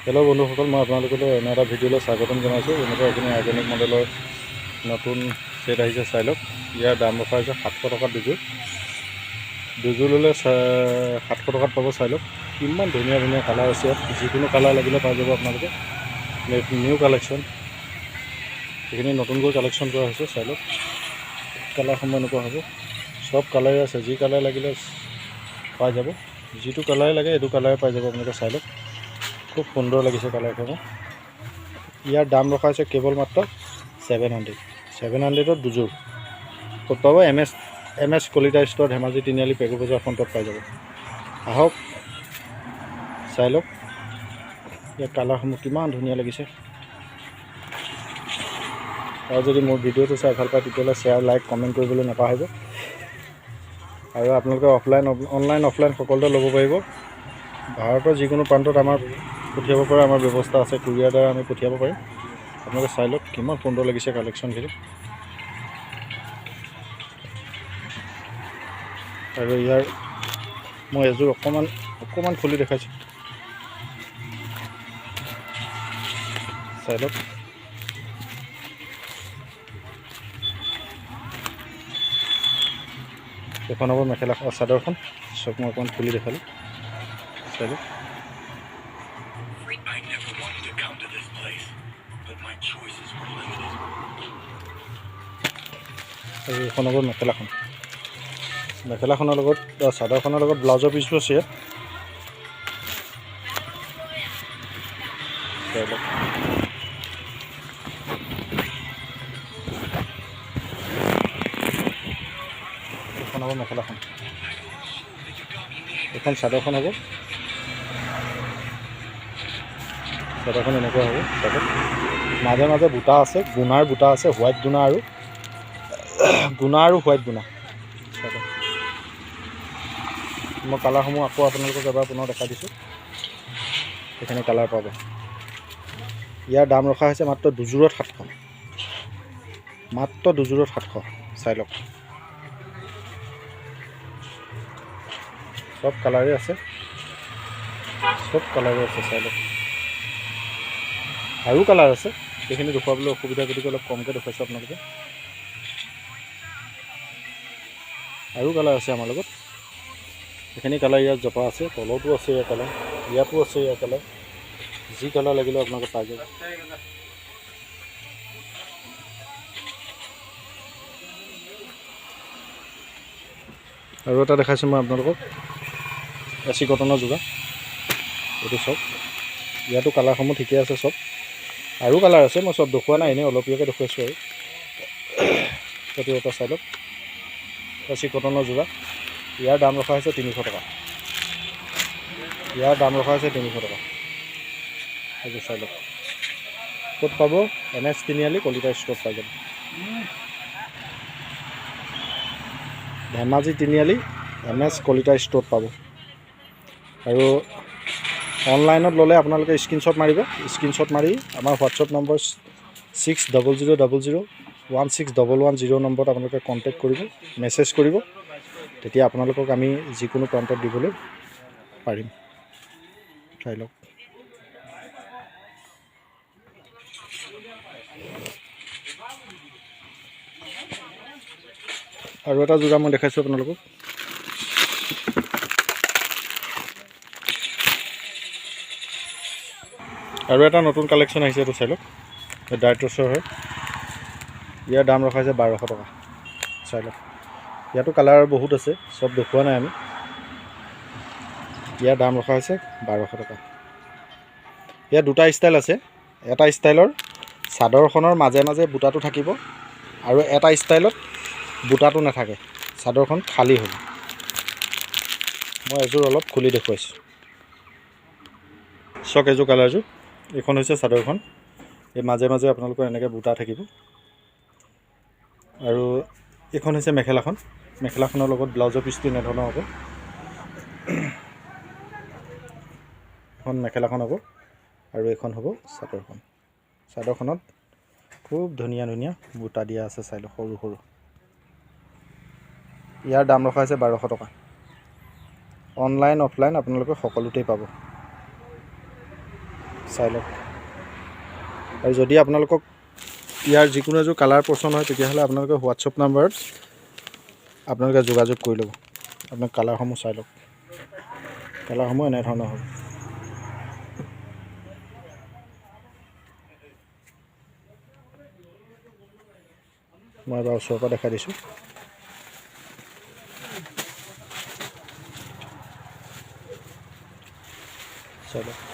Hello' বন্ধুসকল, মই আপোনালোকলৈ এনে এটা ভিডিঅ'লৈ স্বাগতম জনাইছোঁ। এনেকৈ আপুনি আইকনিক মডেলৰ নতুন ছেট আহিছে, চাই লওক। ইয়াৰ দাম ৰখা হৈছে 700 টকাত দুযোৰ ল'লে 700 টকাত পাব। চাই লওক কিমান ধুনীয়া ধুনীয়া কালাৰ আছে ইয়াত। যিকোনো কালাৰ লাগিলে পাই যাব আপোনালোকে। নিউ কালেকশ্যন, এইখিনি নতুনকৈ কালেকশ্যন কৰা হৈছে। চাই লওক কালাৰসমূহ এনেকুৱা হ'ব। চব কালাৰে আছে, যি কালাৰ লাগিলে পাই যাব। যিটো কালাৰে লাগে এইটো কালাৰে পাই যাব আপোনালোকে। চাই লওক খুব সুন্দৰ লাগিছে কালাৰসমূহ। ইয়াৰ দাম ৰখা হৈছে কেৱল মাত্ৰ 700 দুযোৰ। ক'ত পাব? M S Kalita store, Dhemaji Tiniali Pegu বজাৰ ফ্ৰণ্টত পাই যাব। আহক চাই লওক ইয়াৰ কালাৰসমূহ কিমান ধুনীয়া লাগিছে। আৰু যদি মোৰ ভিডিঅ'টো চাই ভাল পায় তেতিয়াহ'লে শ্বেয়াৰ, লাইক, কমেণ্ট কৰিবলৈ নাপাহৰিব। আৰু আপোনালোকে অনলাইন অফলাইন সকলোতে ল'ব পাৰিব। ভাৰতৰ যিকোনো প্ৰান্তত আমাৰ পঠিয়াব পৰা আমাৰ ব্যৱস্থা আছে। কুৰিয়াৰ দ্বাৰা আমি পঠিয়াব পাৰিম। আপোনালোকে চাই লওক কিমান সুন্দৰ লাগিছে কালেকশ্যনখিনি। আৰু ইয়াৰ মই এযোৰ অকণমান খুলি দেখাইছোঁ, চাই লওক। এখন হ'ব মেখেলা চাদৰখন। চব মই অকণমান খুলি দেখালোঁ, চাই লওক। আৰু এইখন হ'ব মেখেলাখনৰ লগত চাদৰখনৰ লগত ব্লাউজৰ পিচটো আছে। চাই লওক এইখন হ'ব মেখেলাখন, এইখন চাদৰখন হ'ব। চাদৰখন এনেকুৱা হ'ব। চাদৰ মাজে মাজে বুটা আছে, গুণাৰ বুটা আছে, হোৱাইট গুণা আৰু হোৱাইট গুণা। চাদৰ মই কালাৰসমূহ আকৌ আপোনালোকক এবাৰ পুনৰ দেখাই দিছোঁ। সেইখিনি কালাৰ পাব। ইয়াৰ দাম ৰখা হৈছে মাত্ৰ দুযোৰত 700। মাত্ৰ দুযোৰত 700। চাই লওক চব কালাৰে আছে, চাই লওক। আৰু কালাৰ আছে, সেইখিনি দেখুৱাবলৈ অসুবিধা গতিকে অলপ কমকৈ দেখুৱাইছোঁ আপোনালোকে। আৰু কালাৰ আছে আমাৰ লগত। এইখিনি কালাৰ ইয়াত জপা আছে, তলতো আছে ইয়াৰ কালাৰ, ইয়াতো আছে ইয়াৰ কালাৰ। যি কালাৰ লাগিলে আপোনালোকে পাই যাব। আৰু এটা দেখাইছোঁ মই আপোনালোকক, এচি কটনৰ যোৰা। এইটো চব ইয়াতো কালাৰসমূহ ঠিকে আছে চব। আৰু কালাৰ আছে, মই চব দেখুওৱা নাই, এনেই অলপীয়াকৈ দেখুৱাইছোঁ। আৰু এইটো এটা চাই লওক, এচি কটনৰ যোৰা। ইয়াৰ দাম ৰখা হৈছে 300 টকা। এইটো চাই লওক। ক'ত পাব? NS তিনিআলি কলিতা ষ্ট'ৰত পাই যাব। ধেমাজি তিনিআলি NS কলিতা ষ্ট'ৰত পাব। আৰু অনলাইনত ল'লে আপোনালোকে স্ক্ৰীনশ্বট মাৰিব। স্ক্ৰীনশ্বট মাৰি আমাৰ হোৱাটছআপ নম্বৰ 6000161110 নম্বৰত আপোনালোকে কণ্টেক্ট কৰিব, মেছেজ কৰিব। তেতিয়া আপোনালোকক আমি যিকোনো প্ৰান্তত দিবলৈ পাৰিম। চাই লওক আৰু এটা যোৰা মই দেখাইছোঁ আপোনালোকক। আৰু এটা নতুন কালেকশ্যন আহিছে, এইটো চাই লওক। ডাইটছৰ হয়। ইয়াৰ দাম ৰখা হৈছে 1200 টকা। চাই লওক ইয়াতো কালাৰ বহুত আছে, চব দেখুওৱা নাই আমি। ইয়াৰ দাম ৰখা হৈছে 1200 টকা। ইয়াত দুটা ষ্টাইল আছে। এটা ষ্টাইলৰ চাদৰখনৰ মাজে মাজে বুটাটো থাকিব, আৰু এটা ষ্টাইলত বুটাটো নাথাকে, চাদৰখন খালী হ'ব। মই এযোৰ অলপ খুলি দেখুৱাইছোঁ। চক এযোৰ কালাৰযোৰ। এইখন হৈছে চাদৰখন। এই মাজে মাজে আপোনালোকৰ এনেকৈ বুটা থাকিব। আৰু এইখন হৈছে মেখেলাখনৰ লগত ব্লাউজৰ পিচটো এনেধৰণৰ হ'ব। এখন মেখেলাখন হ'ব, আৰু এইখন হ'ব চাদৰখন। চাদৰখনত খুব ধুনীয়া ধুনীয়া বুটা দিয়া আছে, চাই লওক, সৰু সৰু। ইয়াৰ দাম ৰখা হৈছে 1200 টকা। অনলাইন অফলাইন আপোনালোকে সকলোতেই পাব। চাই লওক। আৰু যদি আপোনালোকক ইয়াৰ যিকোনো এযোৰ কালাৰ পচন্দ হয় তেতিয়াহ'লে আপোনালোকে হোৱাটছআপ নাম্বাৰত আপোনালোকে যোগাযোগ কৰি ল'ব। আপোনাক কালাৰসমূহ চাই লওক। কালাৰসমূহ এনেধৰণৰ হ'ব। মই এবাৰ ওচৰৰ পৰা দেখাই দিছোঁ। চাই লওক।